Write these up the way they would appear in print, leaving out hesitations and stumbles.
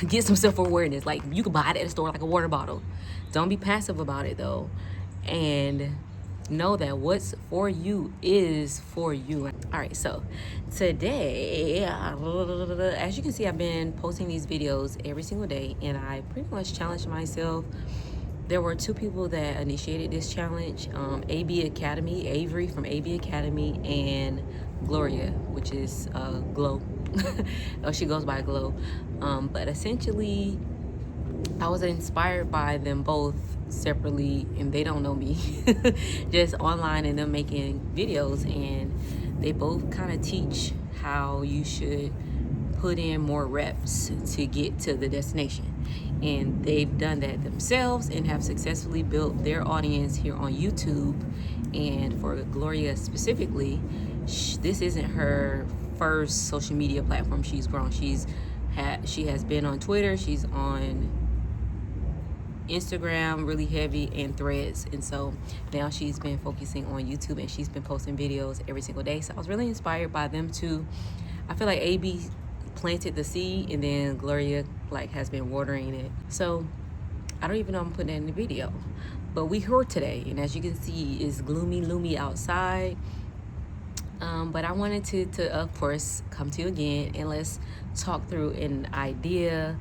get some self-awareness. Like, you can buy it at the store like a water bottle. Don't be passive about it though, and know that what's for you is for you. All right, so today, as you can see, I've been posting these videos every single day, and I pretty much challenged myself. There were two people that initiated this challenge, AB Academy, Avery from AB Academy, and Gloria, which is Glow. Oh, she goes by Glow. But essentially, I was inspired by them both separately, and they don't know me, just online, and them making videos, and they both kind of teach how you should put in more reps to get to the destination. And they've done that themselves and have successfully built their audience here on YouTube. And for Gloria specifically, this isn't her first social media platform she's grown. She has been on Twitter, she's on Instagram really heavy, and Threads, and so now she's been focusing on YouTube, and she's been posting videos every single day. So I was really inspired by them too. I feel like AB planted the seed, and then Gloria like has been watering it. So I don't even know I'm putting that in the video, but we here today, and as you can see, it's gloomy outside. But I wanted to of course come to you again, and let's talk through an idea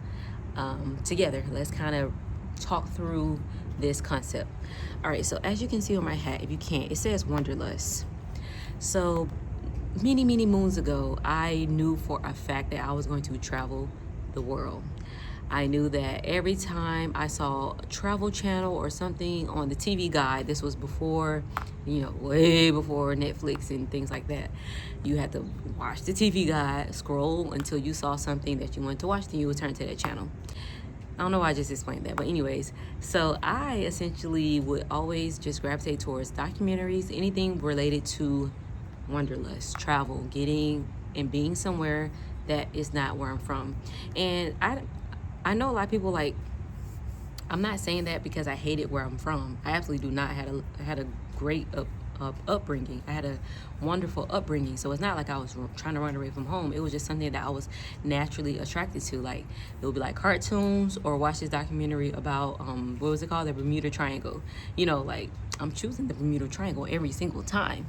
together. Let's kind of talk through this concept. All right, so as you can see on my hat, if you can't, it says Wanderlust. So many moons ago, I knew for a fact that I was going to travel the world. I knew that every time I saw a travel channel or something on the TV guide, this was before, way before Netflix and things like that. You had to watch the TV guide, scroll until you saw something that you wanted to watch, then you would turn to that channel. I don't know why I just explained that, but anyways, so I essentially would always just gravitate towards documentaries, anything related to wanderlust, travel, getting and being somewhere that is not where I'm from. And I know a lot of people, like, I'm not saying that because I hated where I'm from. I absolutely do not. I had a great upbringing. I had a wonderful upbringing. So it's not like I was trying to run away from home. It was just something that I was naturally attracted to. Like, it would be like cartoons, or watch this documentary about what was it called, the Bermuda Triangle. Like, I'm choosing the Bermuda Triangle every single time.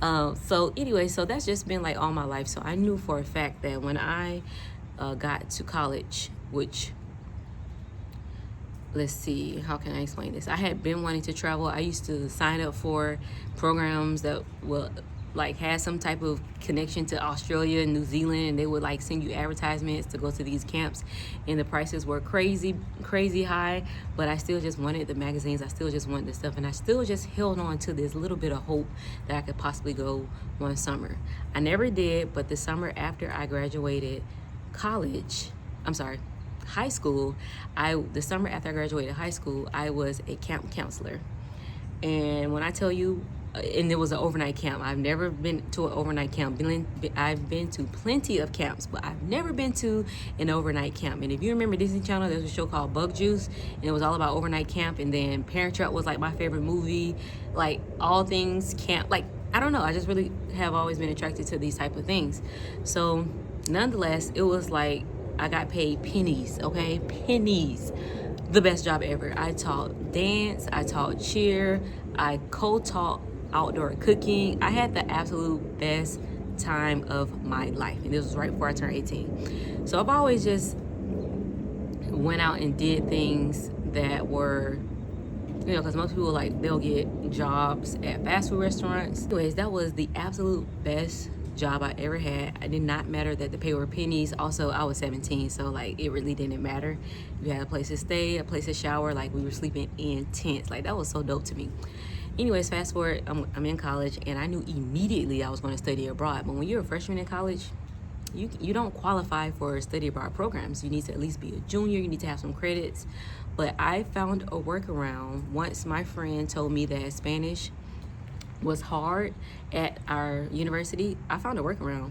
So anyway, so that's just been like all my life. So I knew for a fact that when I got to college, which, let's see, how can I explain this? I had been wanting to travel. I used to sign up for programs that will like had some type of connection to Australia and New Zealand, and they would like send you advertisements to go to these camps, and the prices were crazy high, but I still just wanted the magazines. I still just wanted the stuff, and I still just held on to this little bit of hope that I could possibly go one summer. I never did, but the summer after I graduated high school, the summer after I graduated high school, I was a camp counselor. And when I tell you, and it was an overnight camp. I've never been to an overnight camp. I've been to plenty of camps, but I've never been to an overnight camp. And if you remember Disney Channel, there was a show called Bug Juice, and it was all about overnight camp. And then Parent Trap was like my favorite movie. Like, all things camp. Like, I don't know. I just really have always been attracted to these type of things. So nonetheless, it was like I got paid pennies, okay? Pennies. The best job ever. I taught dance, I taught cheer, I co-taught outdoor cooking. I had the absolute best time of my life, and this was right before I turned 18. So I've always just went out and did things that were, because most people, like, they'll get jobs at fast food restaurants. Anyways, that was the absolute best job I ever had. It did not matter that the pay were pennies. Also, I was 17, so like it really didn't matter. You had a place to stay, a place to shower. Like, we were sleeping in tents. Like, that was so dope to me. Anyways, fast forward, I'm in college, and I knew immediately I was going to study abroad. But when you're a freshman in college, you don't qualify for study abroad programs. You need to at least be a junior. You need to have some credits. But I found a workaround once my friend told me that Spanish was hard at our university. I found a workaround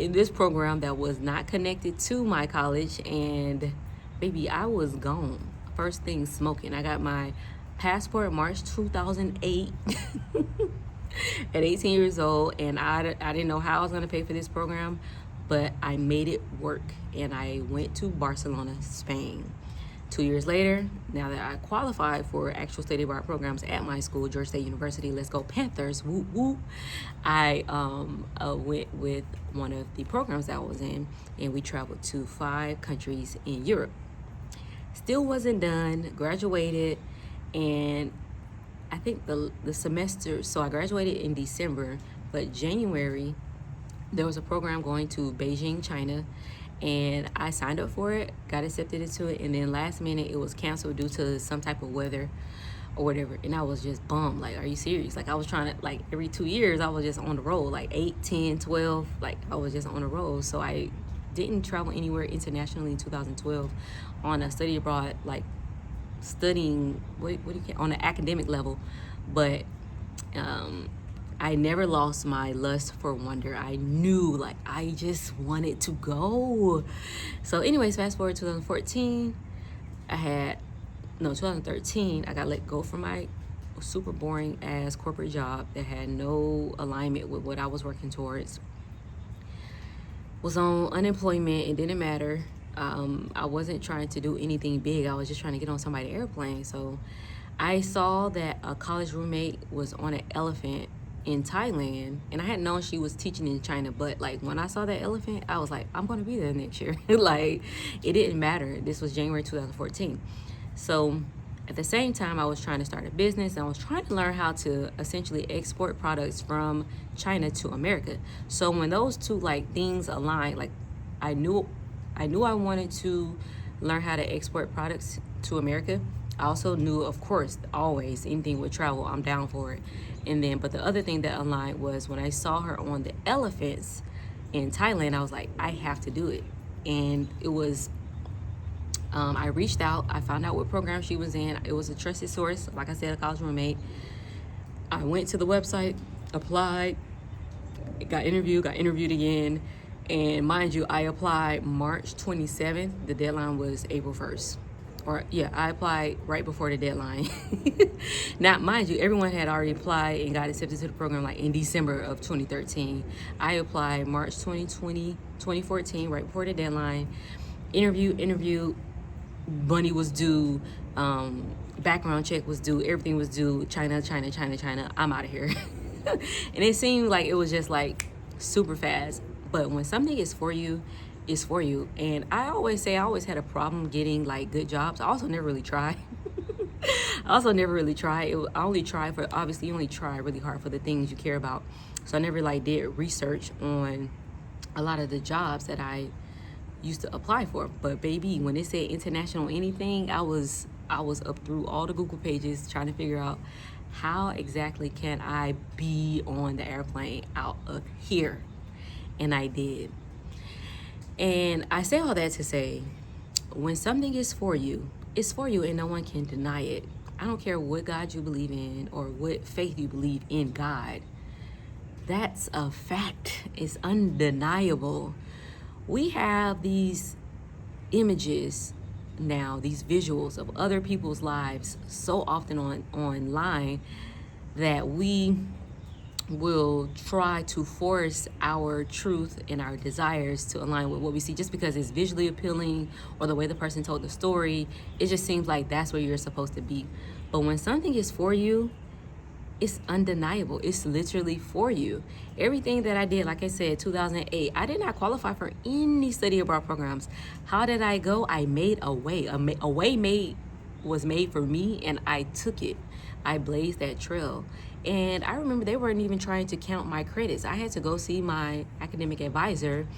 in this program that was not connected to my college, and baby, I was gone. First thing smoking. I got my passport March 2008 at 18 years old, and I didn't know how I was going to pay for this program, but I made it work, and I went to Barcelona, Spain. 2 years later, now that I qualified for actual study abroad programs at my school, Georgia State University, let's go Panthers, whoop whoop, I went with one of the programs that I was in, and we traveled to 5 countries in Europe. Still wasn't done, graduated, and I think the semester, so I graduated in December, but January, there was a program going to Beijing, China, and I signed up for it, got accepted into it, and then last minute it was canceled due to some type of weather or whatever, and I was just bummed. Like, are you serious? Like, I was trying to, like, every 2 years I was just on the road, like 8, 10, 12, like I was just on the road. So I didn't travel anywhere internationally in 2012 on a study abroad, like studying, what do you on an academic level, but I never lost my lust for wonder. I knew, like, I just wanted to go. So anyways, fast forward 2014, 2013, I got let go from my super boring ass corporate job that had no alignment with what I was working towards. Was on unemployment. It didn't matter. I wasn't trying to do anything big. I was just trying to get on somebody's airplane. So I saw that a college roommate was on an elephant in Thailand, and I had known she was teaching in China, but like when I saw that elephant, I was like, I'm gonna be there next year. Like, it didn't matter. This was January 2014. So at the same time, I was trying to start a business, and I was trying to learn how to essentially export products from China to America. So when those two like things aligned, like I knew I wanted to learn how to export products to America. I also knew, of course, always anything with travel, I'm down for it. And then, but the other thing that aligned was when I saw her on the elephants in Thailand, I was like, I have to do it. And it was, I reached out, I found out what program she was in. It was a trusted source, like I said, a college roommate. I went to the website, applied, got interviewed again. And mind you, I applied March 27th. The deadline was April 1st. I applied right before the deadline. Now, mind you, everyone had already applied and got accepted to the program like in December of 2013. I applied March 2014, right before the deadline. Interview, money was due, background check was due, everything was due, China, I'm out of here. And it seemed like it was just like super fast. But when something is for you, it's for you. And I always say I always had a problem getting like good jobs. I also never really tried. I only try for, obviously you only try really hard for the things you care about. So I never like did research on a lot of the jobs that I used to apply for. But baby, when it said international anything, I was up through all the Google pages trying to figure out how exactly can I be on the airplane out of here. And I did. And I say all that to say, when something is for you, it's for you, and no one can deny it. I don't care what God you believe in or what faith you believe in God. That's a fact. It's undeniable. We have these images now, these visuals of other people's lives so often online that we will try to force our truth and our desires to align with what we see just because it's visually appealing or the way the person told the story. It just seems like that's where you're supposed to be. But when something is for you, it's undeniable. It's literally for you. Everything that I did, like I said, 2008, I did not qualify for any study abroad programs. How did I go? I made a way. A way was made for me, and I took it. I blazed that trail. And I remember they weren't even trying to count my credits. I had to go see my academic advisor.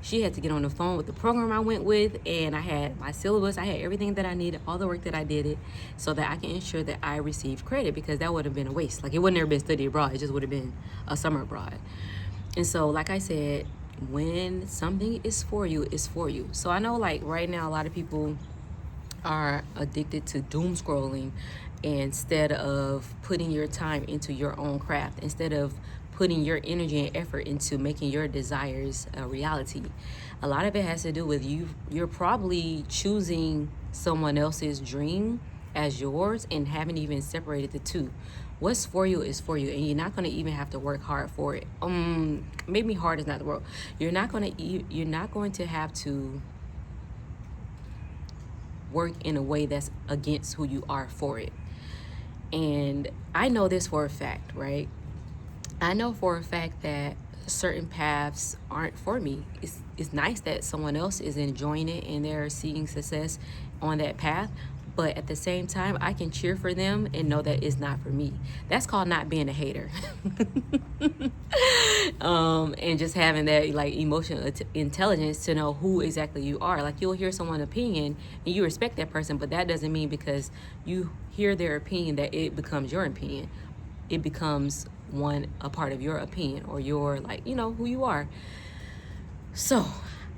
She had to get on the phone with the program I went with, and I had my syllabus. I had everything that I needed, all the work that I did it, so that I can ensure that I received credit, because that would have been a waste. Like, it would never been study abroad. It just would have been a summer abroad. And so, like I said, when something is for you, it's for you. So I know, like, right now, a lot of people are addicted to doom scrolling instead of putting your time into your own craft, instead of putting your energy and effort into making your desires a reality. A lot of it has to do with you're probably choosing someone else's dream as yours and haven't even separated the two. What's for you is for you, and you're not going to even have to work hard for it. Maybe hard is not the word. You're not going to have to work in a way that's against who you are for it. And I know this for a fact, right? I know for a fact that certain paths aren't for me. It's nice that someone else is enjoying it and they're seeing success on that path, but at the same time, I can cheer for them and know that it's not for me. That's called not being a hater. And just having that like emotional intelligence to know who exactly you are. Like, you'll hear someone's opinion and you respect that person, but that doesn't mean because you hear their opinion that it becomes your opinion. It becomes a part of your opinion, or your, like, who you are. So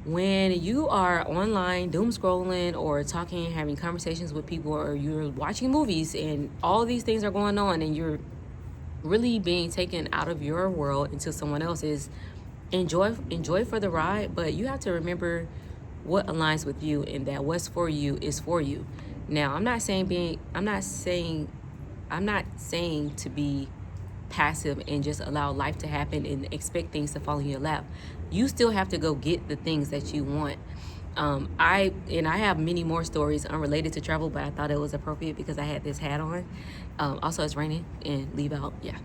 when you are online doom scrolling or talking, having conversations with people, or you're watching movies and all these things are going on, and you're really being taken out of your world into someone else's, enjoy for the ride, but you have to remember what aligns with you, and that what's for you is for you. Now, I'm not saying to be passive and just allow life to happen and expect things to fall in your lap. You still have to go get the things that you want. I have many more stories unrelated to travel, but I thought it was appropriate because I had this hat on. Also, it's raining and leave out. Yeah.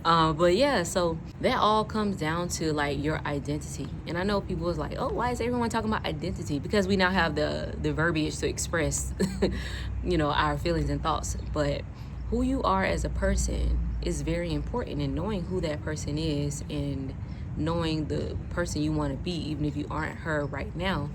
But yeah, so that all comes down to like your identity. And I know people was like, oh, why is everyone talking about identity? Because we now have the verbiage to express our feelings and thoughts. But who you are as a person is very important, and knowing who that person is and knowing the person you want to be, even if you aren't her right now,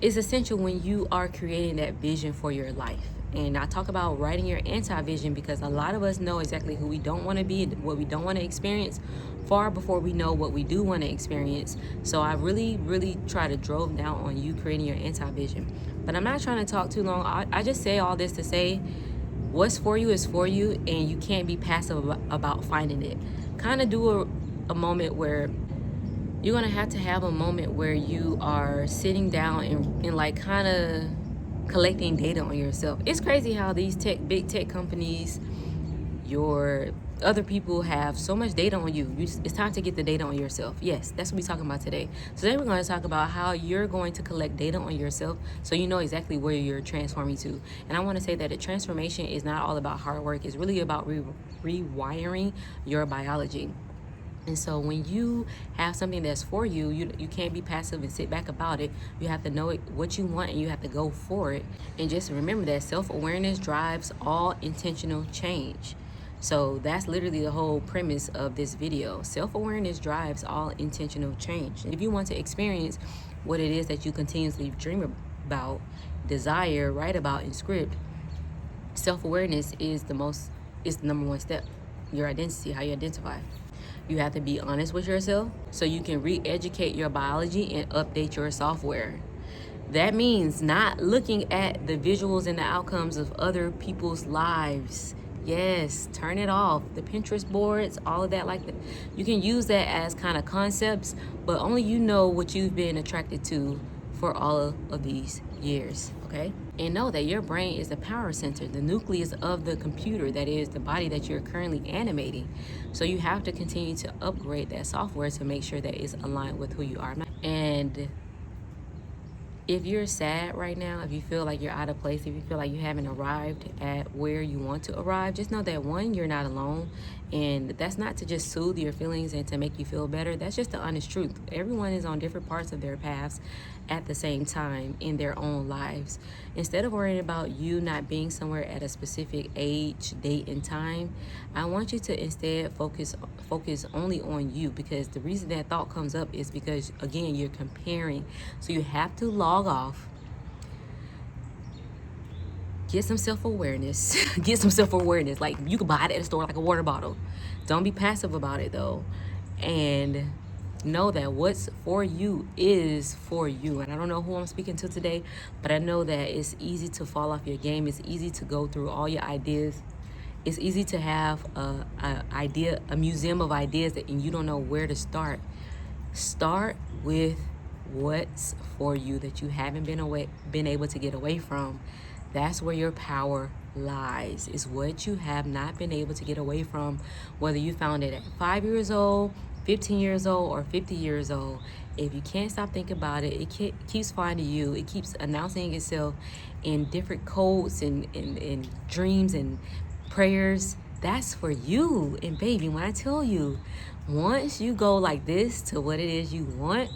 is essential when you are creating that vision for your life. And I talk about writing your anti-vision because a lot of us know exactly who we don't want to be, what we don't want to experience, far before we know what we do want to experience. So I really, really try to drill down on you creating your anti-vision. But I'm not trying to talk too long. I just say all this to say, what's for you is for you, and you can't be passive about finding it. Kind of do a moment where you're going to have a moment where you are sitting down and like kind of collecting data on yourself. It's crazy how these big tech companies, your other people have so much data on you. It's time to get the data on yourself. Yes, that's what we're talking about today. So today we're going to talk about how you're going to collect data on yourself so you know exactly where you're transforming to. And I want to say that the transformation is not all about hard work. It's really about rewiring your biology. And so when you have something that's for you, you can't be passive and sit back about it. You have to know what you want, and you have to go for it. And just remember that self-awareness drives all intentional change. So that's literally the whole premise of this video. Self-awareness drives all intentional change. If you want to experience what it is that you continuously dream about, desire, write about, and script, self-awareness is the number one step. Your identity, how you identify. You have to be honest with yourself so you can re-educate your biology and update your software. That means not looking at the visuals and the outcomes of other people's lives. Yes, turn it off. The Pinterest boards, all of that, like that. You can use that as kind of concepts, but only you know what you've been attracted to for all of these years, okay? And know that your brain is the power center, the nucleus of the computer, that is the body that you're currently animating. So you have to continue to upgrade that software to make sure that it's aligned with who you are. And if you're sad right now, if you feel like you're out of place, if you feel like you haven't arrived at where you want to arrive, just know that, one, you're not alone. And that's not to just soothe your feelings and to make you feel better. That's just the honest truth. Everyone is on different parts of their paths at the same time in their own lives. Instead of worrying about you not being somewhere at a specific age, date, and time, I want you to instead focus only on you, because the reason that thought comes up is because, again, you're comparing. So you have to log off, get some self-awareness. Like, you can buy it at the store like a water bottle. Don't be passive about it, though. And know that what's for you is for you. And I don't know who I'm speaking to today, but I know that it's easy to fall off your game. It's easy to go through all your ideas. It's easy to have a museum of ideas and you don't know where to start. Start with what's for you that you haven't been able to get away from. That's where your power lies. Is what you have not been able to get away from, whether you found it at 5 years old, 15 years old, or 50 years old. If you can't stop thinking about it, it keeps finding you. It keeps announcing itself in different codes and dreams and prayers. That's for you. And baby, when I tell you, once you go like this to what it is you want,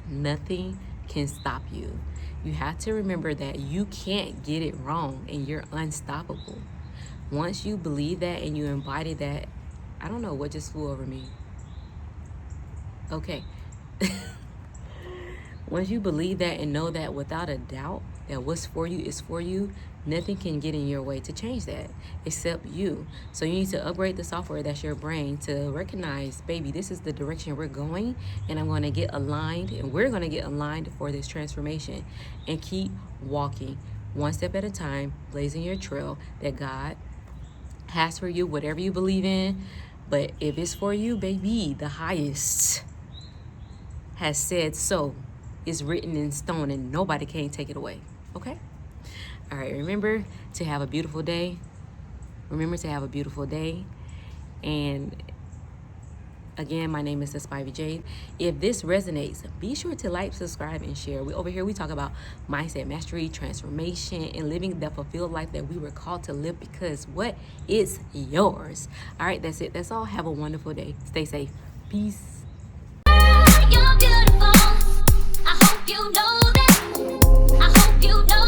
nothing can stop you. You have to remember that you can't get it wrong and you're unstoppable. Once you believe that and you embody that, I don't know what just flew over me. Okay. Once you believe that and know that without a doubt that what's for you is for you, nothing can get in your way to change that except you. So you need to upgrade the software, that's your brain, to recognize, baby, this is the direction we're going, and I'm going to get aligned, and we're going to get aligned for this transformation, and keep walking one step at a time, blazing your trail that God has for you, whatever you believe in. But if it's for you, baby, the highest has said so. It's written in stone and nobody can take it away. Okay? All right, remember to have a beautiful day. Remember to have a beautiful day. And again, my name is Spivey Jade. If this resonates, be sure to like, subscribe, and share. Over here, we talk about mindset mastery, transformation, and living the fulfilled life that we were called to live, because what is yours? All right, that's it. That's all. Have a wonderful day. Stay safe. Peace. You're beautiful. I hope you know that. I hope you know